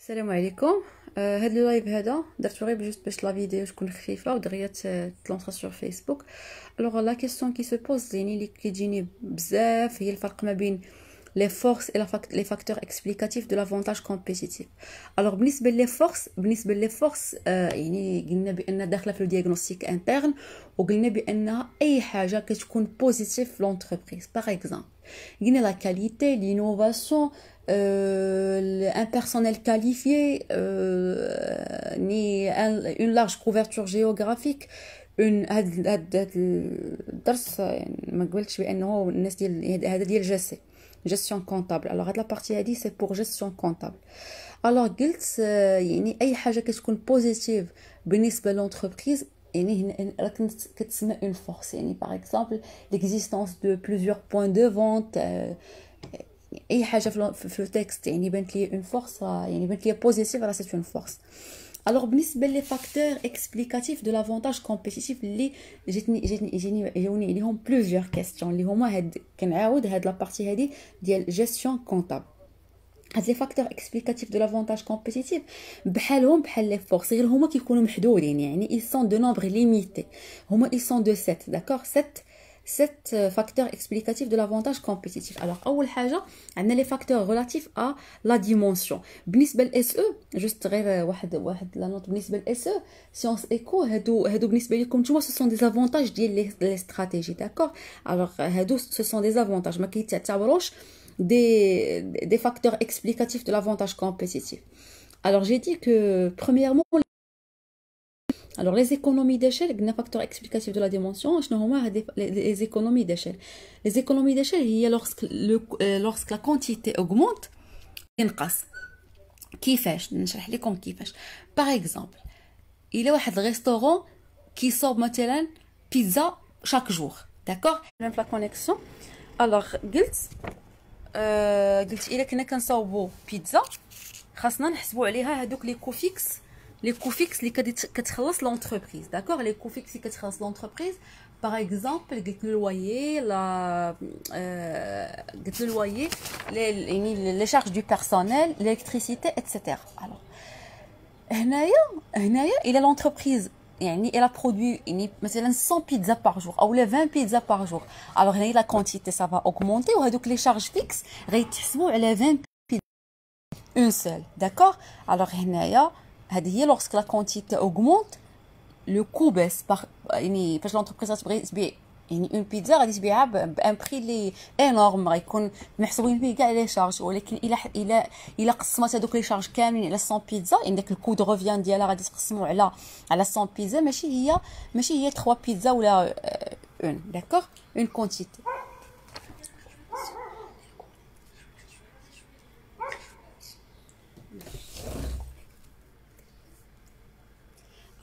السلام عليكم. هاد لو لايف هذا درتو غير جوست باش لا فيديو تكون خفيفه ودغيا تلونطرا سور فيسبوك. الوغ لا كيسيون كي سو بوز يعني اللي كيجيني بزاف هي الفرق ما بين لي فورس اي لي فاكتور اكسبليكاتيف دو لافونتاج كومبيتيتيف. الوغ بالنسبه لي فورس يعني قلنا بان داخله في الدياغنوستيك انترن، وقلنا بان اي حاجه كتكون بوزيتيف في لونتربريز. باغ اكزومبل قلنا لا كاليتي، لينوفاسيون، un personnel qualifié, ni une large couverture géographique. هاد الدرس ما قلتش بانه الناس ديال هذا ديال جيستيون كونطابل. الوغ هاد لابارتي هادي سي بور جيستيون كونطابل. الوغ قلت يعني اي حاجه كتكون بوزيتيف بالنسبه لونتربريز يعني راك كتسمى اون فورس. يعني باغ اكزومبل ليكزيستونس دو بليزيور بوين دو فونت، اي حاجه في التكست يعني بانت لي اون فورس، يعني بانت لي بوزيتيف راه سي اون فورس. الوغ بالنسبه لي فاكتور اكسبليكاتيف دو لافونتاج كومبيتيتيف اللي جاوني عليهم بليزيور كيستيون اللي هما هاد كنعاود هاد لابارتي هادي ديال جيستيون كونطابل. هاد لي فاكتور اكسبليكاتيف دو لافونتاج كومبيتيتيف بحالهم بحال لي فورس، غير هما كيكونوا محدودين، يعني ils sont de nombre limité. هما ils sont de 7 d'accord 7 facteurs explicatifs de l'avantage compétitif. Alors اول حاجه عندنا لي فاكتور relatifs à la dimension. بالنسبه للاس او جوست غير واحد لا نوت بالنسبه للاس او سيونس ايكو، هادو بالنسبه لكم نتوما سو سون دي زافونتاج ديال لي استراتيجي داكور. الوغ هادو سو سون دي زافونتاج ما كيتعتبروش des facteurs explicatifs de l'avantage compétitif. Alors j'ai dit que premièrement, alors les économies d'échelle, un facteur explicatif de la dimension, les économies d'échelle. Les économies d'échelle, il y a lorsque la quantité augmente, ينقص. كيفاش نشرح لكم كيفاش. Par exemple, il y a un restaurant qui sort مثلا pizza chaque jour, d'accord? Même la connexion. Alors قلت الا كنا كنصاوبوا بيتزا خاصنا نحسبوا عليها هذوك لي كوفيكس اللي كتخلص لونتربريز داكوغ. لي كوفيكس اللي كتخلص لونتربريز باغ اكزومبل قلت لويي لا قلت لويي يعني لي شارج دو بيرسونيل، الكتريسيتي اتسيتيرا. الوغ هنايا الى لونتربريز يعني elle a produit يعني مثلا 100 بيتزا باغ جور او 20 بيتزا باغ جور. الوغ هنا لا كونتيتي سا فا اوغمونتي، وهذوك لي شارج فيكس غيتحسبوا على 20 بيتزا اون سول داكوغ. الوغ هنايا هذه هي لوغسك لا كونتيتي اوغمونت لو كو باس باغ، يعني فاش لونتربريز تبغي تبيع يعني اون بيتزا غادي تبيعها بان بري لي انورم، غيكون محسوبين فيه كاع لي شارج. ولكن الا قسمات هذوك لي شارج كاملين على 100 بيتزا ان داك الكو دو روفيان ديالها غادي تقسموا على 100 بيتزا، ماشي هي 3 بيتزا ولا اون داكوغ اون كونتيتي.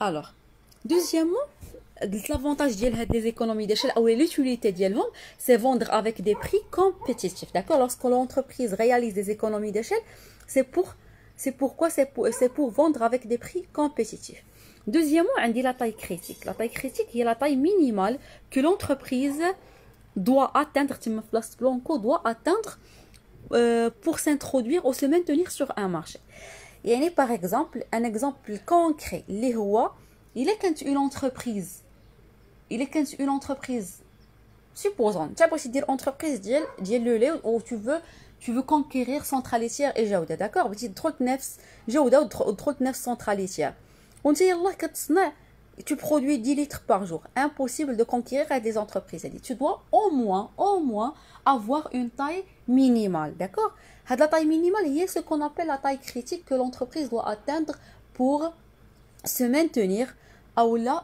الوغ دوزيامون قلت l'avantage ديال هاد les économies d'échelle ou l'utilité ديالهم c'est vendre avec des prix compétitifs, d'accord. Lorsque l'entreprise réalise des économies d'échelle, c'est pour vendre avec des prix compétitifs. Deuxièmement, on dit la taille critique. La taille critique est la taille minimale que l'entreprise doit atteindre, doit atteindre pour s'introduire ou se maintenir sur un marché. يعني par exemple un exemple concret اللي هو إلا كانت une entreprise supposons tu بغيتي دير entreprise ديال لو لي ou tu veux conquérir centrale laitière et جودة داكوغ. بغيتي تدخل تنافس جودة وتدخل تنافس centrale laitière وانت يلاه كتصنع tu produis 10 litres par jour. Impossible de conquérir avec des entreprises. Tu dois au moins avoir une taille minimale, d'accord. La taille minimale est ce qu'on appelle la taille critique que l'entreprise doit atteindre pour se maintenir ou là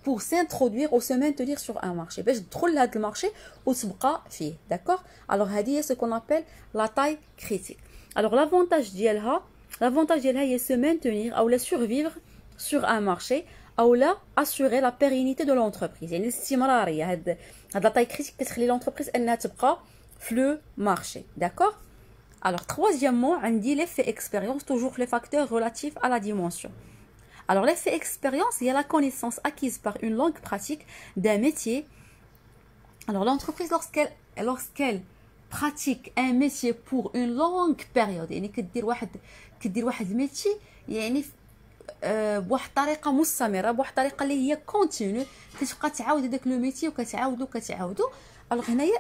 pour s'introduire ou se maintenir sur un marché. باش تدخل لهذا المارشي وتبقى فيه, d'accord. Alors هذه ce qu'on appelle la taille critique. Alors l'avantage ديالها هي se maintenir ou la survivre sur un marché ou là assurer la pérennité de l'entreprise. يعني الاستمرارية. هاد la taille critique كتخلي l'entreprise انها تبقى في le marché, d'accord. Alors troisièmement عندي l'effet expérience, toujours les facteurs relatifs à la dimension. Alors l'effet expérience, il y a la connaissance acquise par une longue pratique d'un métier. Alors l'entreprise lorsqu'elle pratique un métier pour une longue période يعني كدير واحد الميتي يعني بواحد الطريقه مستمره بواحد الطريقه اللي هي كونتينيو كتبقى تعاود هذاك لو ميتي وكتعاودو الوغ هنايا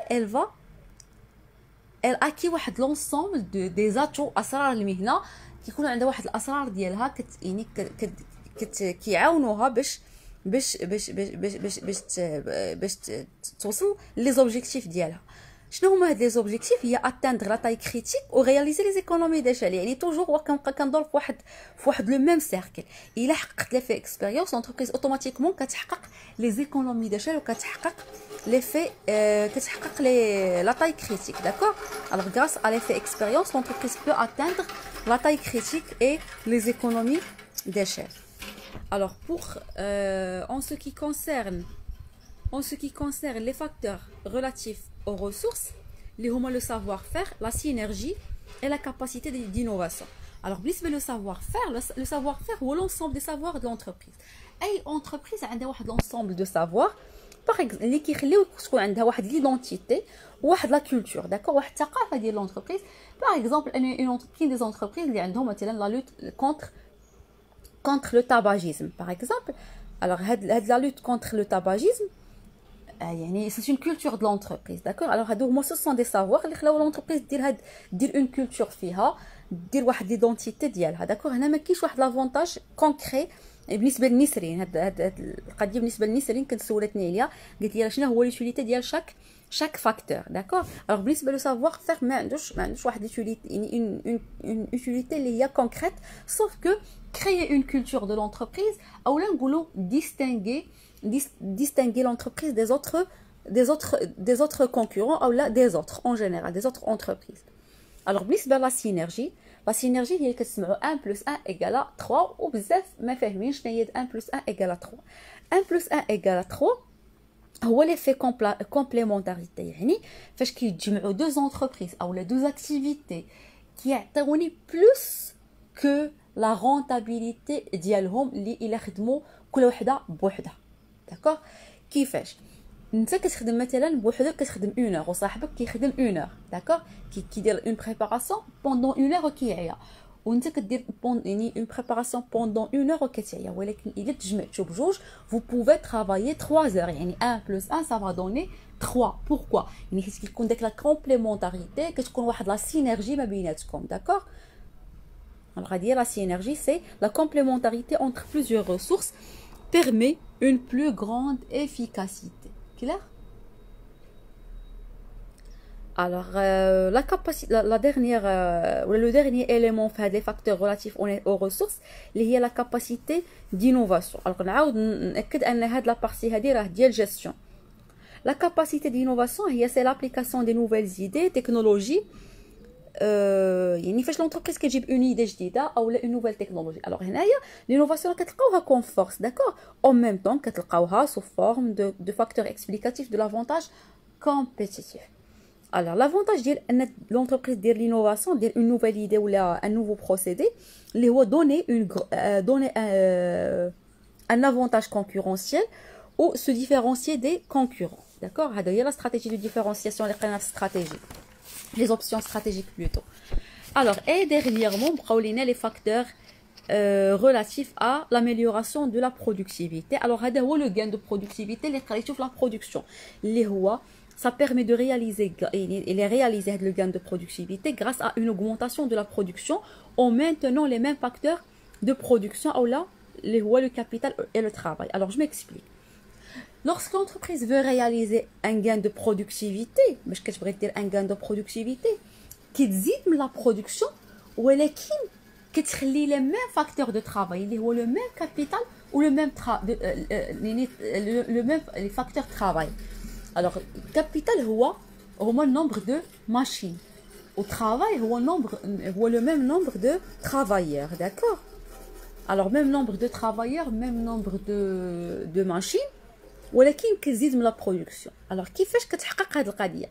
elle acquis واحد لونسومبل دي زاتو اسرار المهنه كيكونوا عندها واحد الاسرار ديالها يعني كيعاونوها باش توصل لي زوبجيكتيف ديالها. شنو هما هاد لي زوبجيكتيف؟ هي اتاندر لا تاي كريتيك و رياليزي لي زيكونومي ديشال يعني توجور كنبقى كندور في واحد لو ميم سيركل. الا حققت لي في اكسبيريونس لونتربريز اوتوماتيكمون كتحقق لي زيكونومي ديشال وكتحقق لي في كتحقق لي لا تاي كريتيك داكور. alors grâce à l'effet expérience l'entreprise peut atteindre la taille critique et les économies d'échelle. Alors en ce qui concerne les facteurs relatifs aux ressources, le savoir-faire, la synergie et la capacité d'innovation. Alors, le savoir-faire ou l'ensemble des savoirs de l'entreprise. Une entreprise a l'ensemble de savoirs, par exemple, qui a l'identité ou la culture, d'accord, de l'entreprise. Par exemple, des entreprises qui ont la lutte contre le tabagisme, par exemple. Alors, la lutte contre le tabagisme, c'est une culture de l'entreprise, d'accord. Alors ce sont des savoirs اللي خلاو l'entreprise دير une culture فيها دير واحد l'identité ديالها داكور. هنا ما كاينش واحد لافونتاج كونكري بالنسبه للنسرين. هاد القضيه بالنسبه للنسرين كنت سولتني عليها قلت لي شنو هو ليوتيليتي ديال chaque facteur داكور. alors بالنسبه لو سافوار فير ما عندوش واحد ليوتيليتي يعني une utilité اللي هي concrète sauf que créer une culture de l'entreprise ou là نقولوا distinguer l'entreprise des autres concurrents ou là des autres en général des autres entreprises. alors بالنسبه la synergie هي كتسمعوا 1 + 1 = 3 وبزاف ما فاهمينش شنو هي 1 + 1 = 3. 1 + 1 = 3 هو l'effet complémentarité يعني فاش كيتجمعوا deux entreprises ou les deux activités كيعطيوني plus que la rentabilité ديالهم اللي الا خدموا كل وحده بوحدها داكوغ. كيفاش انت كتخدم مثلا بوحدك كتخدم 1 اور وصاحبك كيخدم 1 اور داكوغ كيدير اون بريباراسيون بوندون 1 اور وكيعيا وانت كدير يعني اون بريباراسيون بوندون 1 اور وكتعيا. ولكن الا تجمعتوا بجوج vous pouvez travailler 3 heures يعني 1 + 1 ça va donner 3. pourquoi يعني حيت كيكون داك لا كومبليمونتاريتي كتكون واحد لا سينرجي ما بيناتكم داكوغ. alors la synergie c'est la complémentarité entre plusieurs ressources permet une plus grande efficacité. Clair? Alors, la capacité, la dernière, le dernier élément fait les facteurs relatifs aux ressources, c'est la capacité d'innovation. Alors, on a dit la partie de gestion. La capacité d'innovation, c'est l'application des nouvelles idées, technologies. يعني فاش l'entreprise كتجيب une idée جديده او une nouvelle technologie. alors هنايا l'innovation كتلقاوها comme force d'accord en même temps كتلقاوها sous forme de facteur explicatif de l'avantage compétitif. alors l'avantage ديال ان l'entreprise دير l'innovation دير une nouvelle idée ولا un nouveau procédé اللي هو donner un avantage concurrentiel ou se différencier des concurrents d'accord. هذا هي la stratégie de différenciation اللي قلنا في stratégie les options stratégiques plutôt. alors et dernièrement les facteurs relatifs à l'amélioration de la productivité. alors هذا هو le gain de productivité اللي قريتو في la production اللي هو ça permet de réaliser le gain de productivité grâce à une augmentation de la production en maintenant les mêmes facteurs de production ou là اللي هو le capital et le travail. alors je m'explique. lorsque l'entreprise veut réaliser un gain de productivité, باش كتبغي دير un gain de productivité كتزيد من la production ولكن كتخلي les mêmes facteurs de travail اللي هو le même capital ou le même facteur de travail. alors capital هو le nombre de machines au travail هو le même nombre de travailleurs d'accord. alors même nombre de travailleurs même nombre de machines ولكن كتزيد من la production. alors كيفاش كتحقق هذه القضيه؟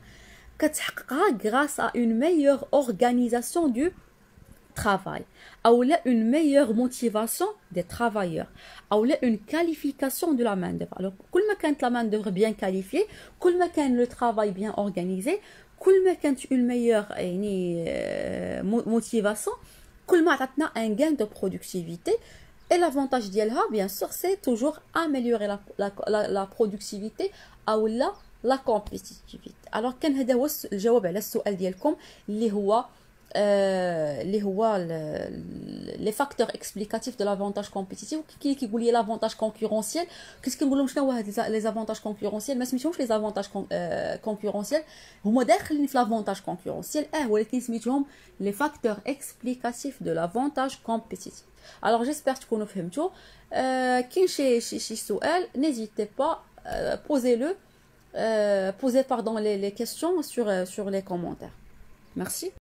كتحققها grâce à une meilleure organisation du travail ou là une meilleure motivation des travailleurs ou là une qualification de la main d'œuvre. alors كل ما كانت la main d'œuvre bien qualifiée كل ما كان le travail bien organisé كل ما كانت une meilleure يعني motivation كل ما عطاتنا un gain de productivité. Et l'avantage ديالها bien sûr c'est toujours améliorer la productivité او la compétitivité. alors كان هذا هو الجواب على السؤال ديالكم اللي هو les facteurs explicatifs de l'avantage compétitif. كي كيقول لي l'avantage concurrentiel كيس كنقول لهم شنو هو هاد les avantages concurrentiels ما سميتهمش les avantages concurrentiels هما داخلين في l'avantage concurrentiel ولكن سميتهم les facteurs explicatifs de l'avantage compétitif. alors j'espère تكونوا فهمتوا. كاين شي سؤال n'hésitez pas posez-le posez pardon les questions sur les commentaires. Merci.